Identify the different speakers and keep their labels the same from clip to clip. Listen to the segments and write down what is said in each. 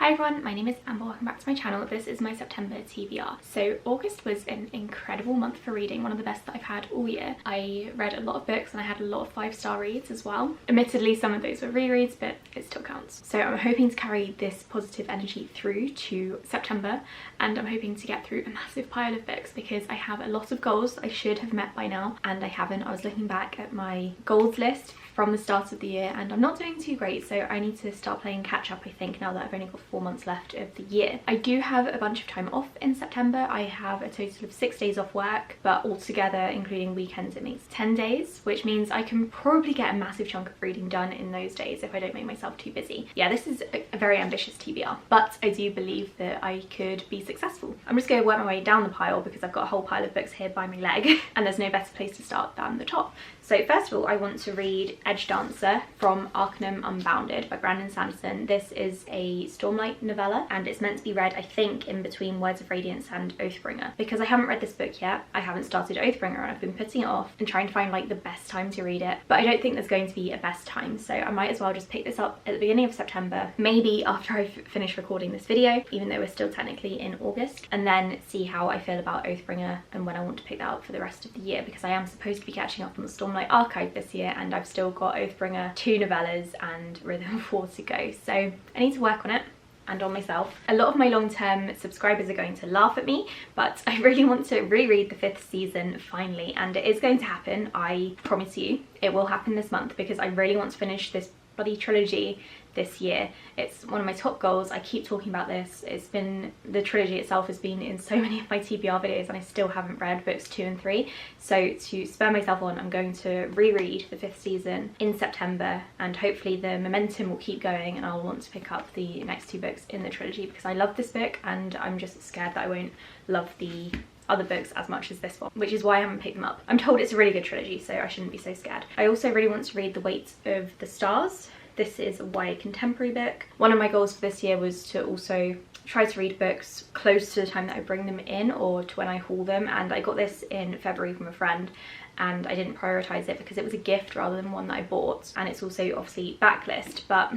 Speaker 1: Hi everyone, my name is Amber, welcome back to my channel. This is my September TBR. So August was an incredible month for reading, one of the best that I've had all year. I read a lot of books and I had a lot of 5-star reads as well. Admittedly, some of those were rereads, but it still counts. So I'm hoping to carry this positive energy through to September, and I'm hoping to get through a massive pile of books because I have a lot of goals I should have met by now and I haven't. I was looking back at my goals list from the start of the year and I'm not doing too great, so I need to start playing catch up, I think, now that I've only got 4 months left of the year. I do have a bunch of time off in September. I have a total of 6 days off work, but altogether including weekends it makes 10 days, which means I can probably get a massive chunk of reading done in those days if I don't make myself too busy. Yeah, this is a very ambitious TBR, but I do believe that I could be successful. I'm just going to work my way down the pile because I've got a whole pile of books here by my leg and there's no better place to start than the top. So first of all, I want to read Edge Dancer from Arcanum Unbounded by Brandon Sanderson. This is a Stormlight novella and it's meant to be read, I think, in between Words of Radiance and Oathbringer. Because I haven't read this book yet, I haven't started Oathbringer and I've been putting it off and trying to find like the best time to read it. But I don't think there's going to be a best time, so I might as well just pick this up at the beginning of September, maybe after I've finished recording this video, even though we're still technically in August, and then see how I feel about Oathbringer and when I want to pick that up for the rest of the year, because I am supposed to be catching up on the Stormlight archive this year and I've still got Oathbringer, 2 novellas and Rhythm 4 to go, so I need to work on it and on myself. A lot of my long-term subscribers are going to laugh at me, but I really want to reread the 5th season finally, and it is going to happen. I promise you it will happen this month because I really want to finish this bloody trilogy this year. It's one of my top goals. I keep talking about this. It's been, the trilogy itself has been in so many of my TBR videos and I still haven't read books 2 and 3. So to spur myself on, I'm going to reread the 5th season in September and hopefully the momentum will keep going and I'll want to pick up the next 2 books in the trilogy because I love this book and I'm just scared that I won't love the other books as much as this one, which is why I haven't picked them up. I'm told it's a really good trilogy, so I shouldn't be so scared. I also really want to read The Weight of the Stars. This is a YA contemporary book. One of my goals for this year was to also try to read books close to the time that I bring them in or to when I haul them, and I got this in February from a friend and I didn't prioritise it because it was a gift rather than one that I bought, and it's also obviously backlist, but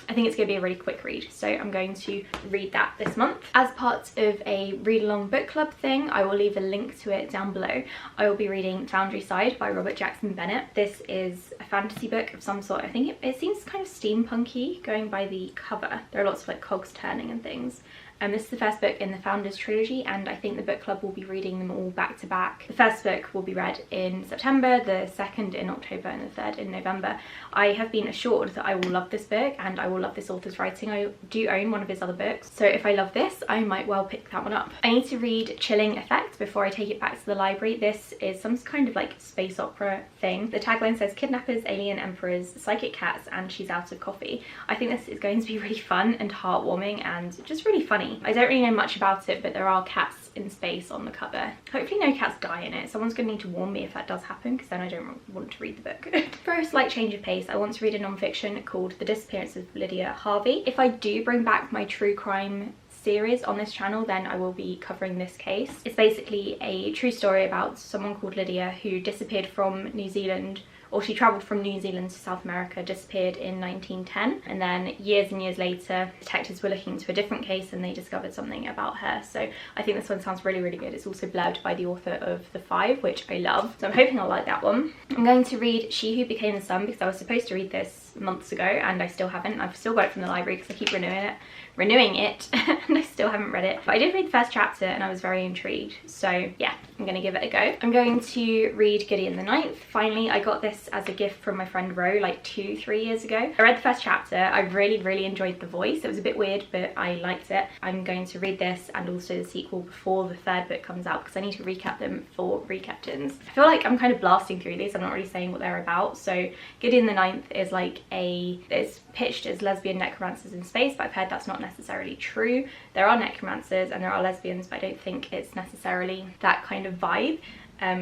Speaker 1: I think it's going to be a really quick read, so I'm going to read that this month. As part of a read-along book club thing, I will leave a link to it down below. I will be reading Foundry Side by Robert Jackson Bennett. This is a fantasy book of some sort. I think it seems kind of steampunky going by the cover. There are lots of like cogs turning and things. This is the first book in the Founders trilogy and I think the book club will be reading them all back to back. The first book will be read in September, the second in October and the third in November. I have been assured that I will love this book and I will love this author's writing. I do own one of his other books, so if I love this I might well pick that one up. I need to read Chilling Effect before I take it back to the library. This is some kind of like space opera thing. The tagline says kidnappers, alien emperors, psychic cats and she's out of coffee. I think this is going to be really fun and heartwarming and just really funny. I don't really know much about it, but there are cats in space on the cover. Hopefully no cats die in it. Someone's going to need to warn me if that does happen because then I don't want to read the book. For a slight change of pace, I want to read a non-fiction called The Disappearance of Lydia, Harvey. If I do bring back my true crime series on this channel, then I will be covering this case. It's basically a true story about someone called Lydia who disappeared from New Zealand, or she travelled from New Zealand to South America, disappeared in 1910, and then years and years later detectives were looking into a different case and they discovered something about her. So I think this one sounds really, really good. It's also blurbed by the author of The Five, which I love, so I'm hoping I'll like that one. I'm going to read She Who Became the Sun because I was supposed to read this months ago and I still haven't. I've still got it from the library because I keep renewing it and I still haven't read it, but I did read the first chapter and I was very intrigued, so yeah, I'm gonna give it a go. I'm going to read Gideon the Ninth. Finally, I got this as a gift from my friend Ro like 2-3 years ago. I read the first chapter. I really enjoyed the voice. It was a bit weird, but I liked it. I'm going to read this and also the sequel before the 3rd book comes out because I need to recap them for Recaptains. I feel like I'm kind of blasting through these. I'm not really saying what they're about. So Gideon the Ninth is like it's pitched as lesbian necromancers in space, but I've heard that's not necessarily true. There are necromancers and there are lesbians, but I don't think it's necessarily that kind of vibe.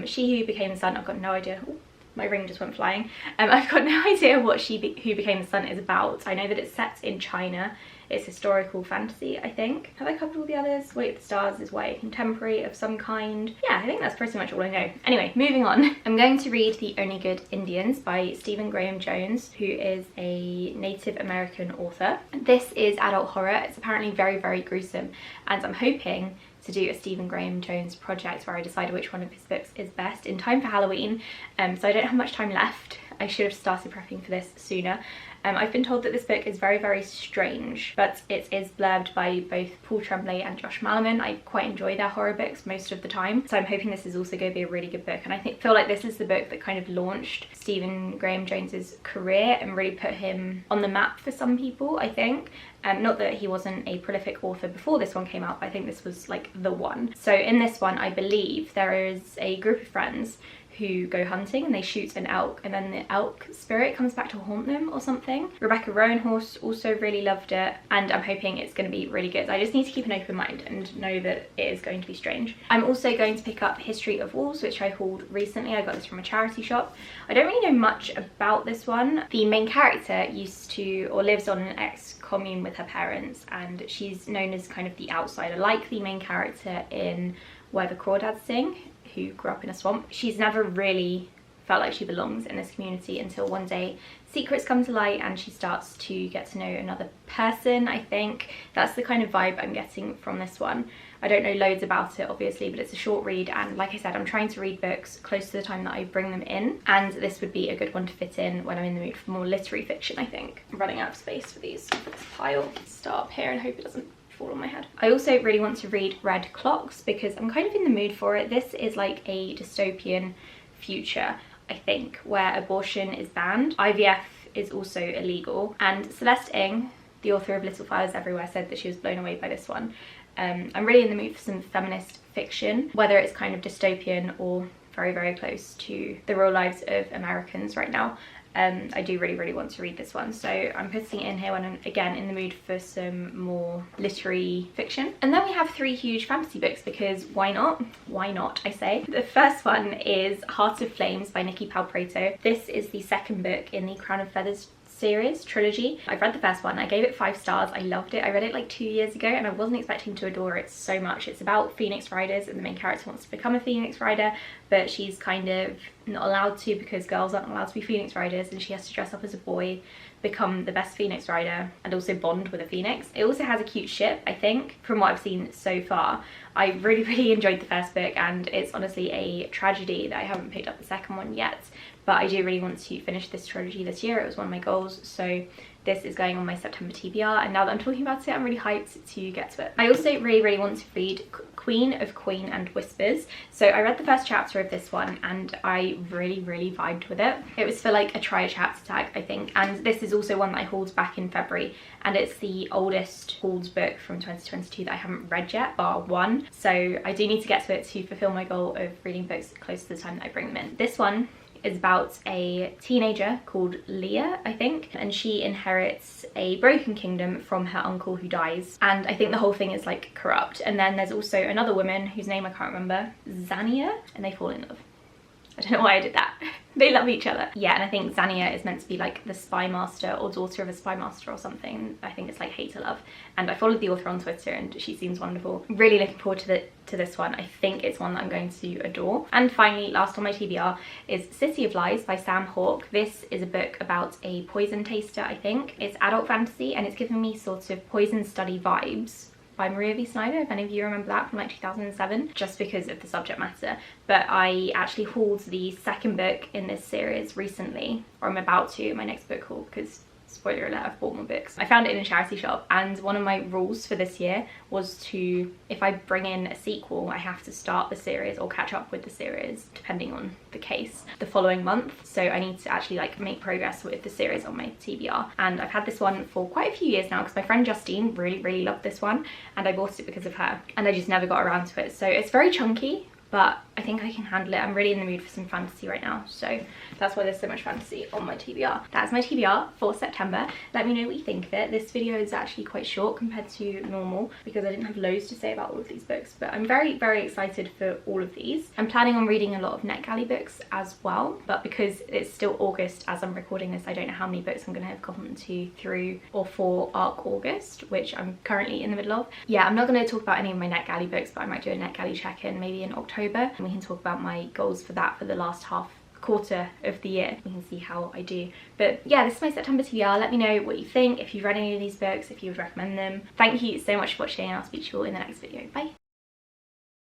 Speaker 1: She Who Became the Sun, I've got no idea. Ooh, my ring just went flying. I've got no idea what Who Became the Sun is about. I know that it's set in China It's historical fantasy, I think. Have I covered all the others? Wait, the Stars is white, contemporary of some kind. Yeah, I think that's pretty much all I know. Anyway, moving on. I'm going to read The Only Good Indians by Stephen Graham Jones, who is a Native American author. This is adult horror. It's apparently very, very gruesome, and I'm hoping to do a Stephen Graham Jones project where I decide which one of his books is best in time for Halloween. So I don't have much time left. I should have started prepping for this sooner. I've been told that this book is very, very strange, but it is blurbed by both Paul Tremblay and Josh Malerman. I quite enjoy their horror books most of the time, so I'm hoping this is also going to be a really good book. And I feel like this is the book that kind of launched Stephen Graham Jones's career and really put him on the map for some people, I think. Not that he wasn't a prolific author before this one came out, but I think this was like the one. So in this one, I believe there is a group of friends who go hunting and they shoot an elk, and then the elk spirit comes back to haunt them or something. Rebecca Roanhorse also really loved it, and I'm hoping it's going to be really good. I just need to keep an open mind and know that it is going to be strange. I'm also going to pick up History of Wolves, which I hauled recently. I got this from a charity shop. I don't really know much about this one. The main character used to, or lives on an ex-commune with her parents, and she's known as kind of the outsider, like the main character in Where the Crawdads Sing, who grew up in a swamp. She's never really felt like she belongs in this community until one day secrets come to light and she starts to get to know another person, I think. That's the kind of vibe I'm getting from this one. I don't know loads about it, obviously, but it's a short read, and like I said, I'm trying to read books close to the time that I bring them in, and this would be a good one to fit in when I'm in the mood for more literary fiction, I think. I'm running out of space for these. This pile. Start up here and hope it doesn't fall on my head. I also really want to read Red Clocks because I'm kind of in the mood for it. This is like a dystopian future, I think, where abortion is banned. IVF is also illegal, and Celeste Ng, the author of Little Fires Everywhere, said that she was blown away by this one. I'm really in the mood for some feminist fiction, whether it's kind of dystopian or very, very close to the real lives of Americans right now. I do really, really want to read this one, so I'm putting it in here when I'm again in the mood for some more literary fiction. And then we have 3 huge fantasy books, because why not? Why not, I say. The first one is Heart of Flames by Nikki Palprato. This is the second book in the Crown of Feathers series trilogy. I've read the first one. I gave it 5 stars. I loved it. I read it like 2 years ago and I wasn't expecting to adore it so much. It's about Phoenix Riders, and the main character wants to become a Phoenix Rider, but she's kind of not allowed to because girls aren't allowed to be Phoenix Riders, and she has to dress up as a boy, become the best Phoenix Rider, and also bond with a phoenix. It also has a cute ship, I think, from what I've seen so far. I really, really enjoyed the first book, and it's honestly a tragedy that I haven't picked up the second one yet, but I do really want to finish this trilogy this year. It was one of my goals, so this is going on my September TBR, and now that I'm talking about it, I'm really hyped to get to it. I also really, really want to read Queen of Queen and Whispers. So I read the first chapter of this one and I really, really vibed with it. It was for like a try a chapter tag, I think, and this is also one that I hauled back in February, and it's the oldest hauled book from 2022 that I haven't read yet, bar one. So I do need to get to it to fulfill my goal of reading books close to the time that I bring them in. This one is about a teenager called Lydia, I think, and she inherits a broken kingdom from her uncle who dies, and I think the whole thing is like corrupt. And then there's also another woman whose name I can't remember, Xania, and they fall in love. I don't know why I did that. They love each other. Yeah, and I think Xania is meant to be like the spy master or daughter of a spy master or something. I think it's like hate to love. And I followed the author on Twitter and she seems wonderful. Really looking forward to this one. I think it's one that I'm going to adore. And finally, last on my TBR is City of Lies by Sam Hawke. This is a book about a poison taster, I think. It's adult fantasy and it's given me sort of poison study vibes by Maria V. Snyder, if any of you remember that, from like 2007, just because of the subject matter. But I actually hauled the second book in this series recently, or I'm about to in my next book haul, because spoiler alert, I've bought more books. I found it in a charity shop, and one of my rules for this year was to, if I bring in a sequel, I have to start the series or catch up with the series, depending on the case, the following month. So I need to actually like make progress with the series on my TBR. And I've had this one for quite a few years now because my friend Justine really, really loved this one, and I bought it because of her, and I just never got around to it. So it's very chunky, but I think I can handle it. I'm really in the mood for some fantasy right now, so that's why there's so much fantasy on my TBR. That's my TBR for September. Let me know what you think of it. This video is actually quite short compared to normal because I didn't have loads to say about all of these books, but I'm very, very excited for all of these. I'm planning on reading a lot of NetGalley books as well, but because it's still August as I'm recording this, I don't know how many books I'm going to have gotten to through or for ARC August, which I'm currently in the middle of. Yeah, I'm not going to talk about any of my NetGalley books, but I might do a NetGalley check-in maybe in October, and we can talk about my goals for that for the last quarter of the year. We can see how I do. But yeah, this is my September TBR. Let me know what you think, if you've read any of these books, if you would recommend them. Thank you so much for watching, and I'll speak to you all in the next video. Bye.